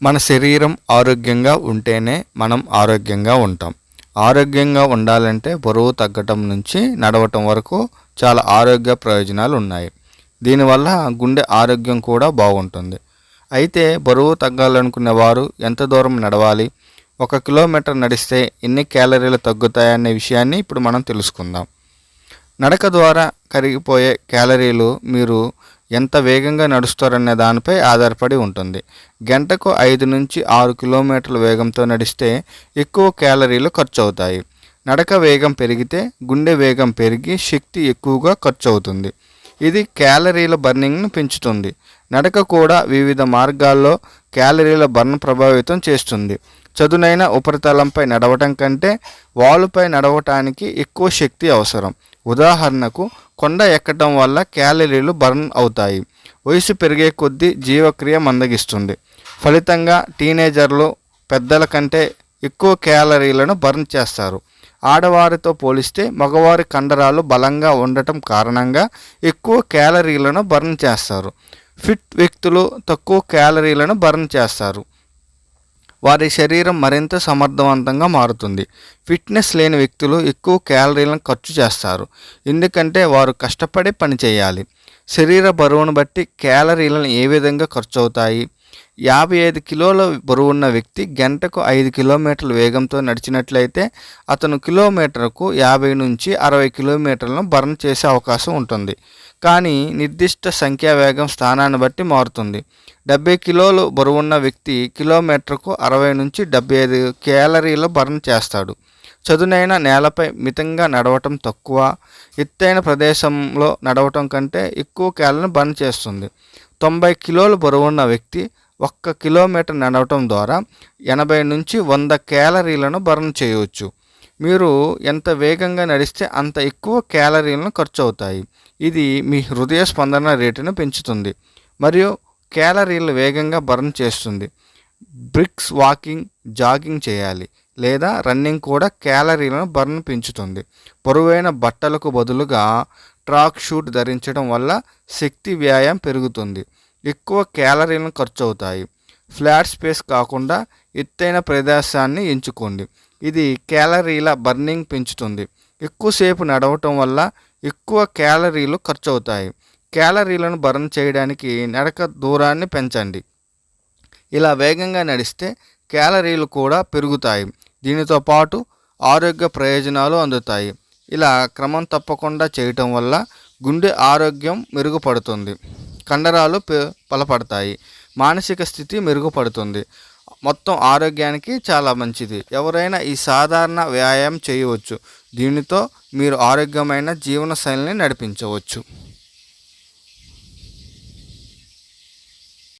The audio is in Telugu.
మన శరీరం ఆరోగ్యంగా ఉంటేనే మనం ఆరోగ్యంగా ఉంటాం. ఆరోగ్యంగా ఉండాలంటే బరువు తగ్గటం నుంచి నడవటం వరకు చాలా ఆరోగ్య ప్రయోజనాలు ఉన్నాయి. దీనివల్ల గుండె ఆరోగ్యం కూడా బాగుంటుంది. అయితే బరువు తగ్గాలనుకునే వారు ఎంత దూరం నడవాలి, 1 కిలోమీటర్ నడిస్తే ఎన్ని క్యాలరీలు తగ్గుతాయనే విషయాన్ని ఇప్పుడు మనం తెలుసుకుందాం. నడక ద్వారా కరిగిపోయే క్యాలరీలు మీరు ఎంత వేగంగా నడుస్తారనే దానిపై ఆధారపడి ఉంటుంది. గంటకు 5 నుంచి 6 కిలోమీటర్ల వేగంతో నడిస్తే ఎక్కువ క్యాలరీలు ఖర్చు అవుతాయి. నడక వేగం పెరిగితే గుండె వేగం పెరిగి శక్తి ఎక్కువగా ఖర్చు అవుతుంది. ఇది క్యాలరీల బర్నింగ్ను పెంచుతుంది. నడక కూడా వివిధ మార్గాల్లో క్యాలరీల బర్న్ ప్రభావితం చేస్తుంది. చదునైన ఉపరితలంపై నడవటం కంటే వాలుపై నడవటానికి ఎక్కువ శక్తి అవసరం. ఉదాహరణకు కొండ ఎక్కడం వల్ల క్యాలరీలు బర్న్ అవుతాయి. వయసు పెరిగే కొద్దీ జీవక్రియ మందగిస్తుంది. ఫలితంగా టీనేజర్లు పెద్దల కంటే ఎక్కువ క్యాలరీలను బర్న్ చేస్తారు. ఆడవారితో పోలిస్తే మగవారి కండరాలు బలంగా ఉండటం కారణంగా ఎక్కువ క్యాలరీలను బర్న్ చేస్తారు. ఫిట్ వ్యక్తులు తక్కువ క్యాలరీలను బర్న్ చేస్తారు. వారి శరీరం మరింత సమర్థవంతంగా మారుతుంది. ఫిట్నెస్ లేని వ్యక్తులు ఎక్కువ క్యాలరీలను ఖర్చు చేస్తారు, ఎందుకంటే వారు కష్టపడి పని చేయాలి. శరీర బరువును బట్టి క్యాలరీలను ఏ విధంగా ఖర్చు అవుతాయి? 55 కిలోల బరువున్న వ్యక్తి గంటకు 5 కిలోమీటర్ల వేగంతో నడిచినట్లయితే అతను కిలోమీటర్కు 50 నుంచి 60 కిలోమీటర్లను బర్న్ చేసే అవకాశం ఉంటుంది. కానీ నిర్దిష్ట సంఖ్యా వేగం స్థానాన్ని బట్టి మారుతుంది. 70 కిలోలు బరువున్న వ్యక్తి కిలోమీటర్కు 60 నుంచి 75 క్యాలరీలు బర్న్ చేస్తాడు. చదునైన నేలపై మితంగా నడవటం తక్కువ, ఎత్తైన ప్రదేశంలో నడవటం కంటే ఎక్కువ క్యాలరీలను బర్న్ చేస్తుంది. 90 కిలోలు బరువున్న వ్యక్తి 1 కిలోమీటర్ నడవటం ద్వారా 80 నుంచి 100 క్యాలరీలను బర్న్ చేయవచ్చు. మీరు ఎంత వేగంగా నడిస్తే అంత ఎక్కువ క్యాలరీలను ఖర్చు అవుతాయి. ఇది మీ హృదయ స్పందన రేటును పెంచుతుంది మరియు క్యాలరీలు వేగంగా బర్న్ చేస్తుంది. బ్రిక్స్ వాకింగ్, జాగింగ్ చేయాలి లేదా రన్నింగ్ కూడా క్యాలరీలను బర్న్ పెంచుతుంది. బరువైన బట్టలకు బదులుగా ట్రాక్ షూట్ ధరించడం వల్ల శక్తి వ్యాయామం పెరుగుతుంది. ఎక్కువ క్యాలరీలను ఖర్చు అవుతాయి. ఫ్లాట్ స్పేస్ కాకుండా ఎత్తైన ప్రదేశాన్ని ఎంచుకోండి. ఇది క్యాలరీల బర్నింగ్ పెంచుతుంది. ఎక్కువసేపు నడవటం వల్ల ఎక్కువ క్యాలరీలు ఖర్చు అవుతాయి. క్యాలరీలను బర్న్ చేయడానికి నడక దూరాన్ని పెంచండి. ఇలా వేగంగా నడిస్తే క్యాలరీలు కూడా పెరుగుతాయి. దీనితో పాటు ఆరోగ్య ప్రయోజనాలు అందుతాయి. ఇలా క్రమం తప్పకుండా చేయటం వల్ల గుండె ఆరోగ్యం మెరుగుపడుతుంది, కండరాలు బలపడతాయి, మానసిక స్థితి మెరుగుపడుతుంది. మొత్తం ఆరోగ్యానికి చాలా మంచిది. ఎవరైనా ఈ సాధారణ వ్యాయామం చేయవచ్చు. దీనితో మీరు ఆరోగ్యమైన జీవన శైలిని నడిపించవచ్చు.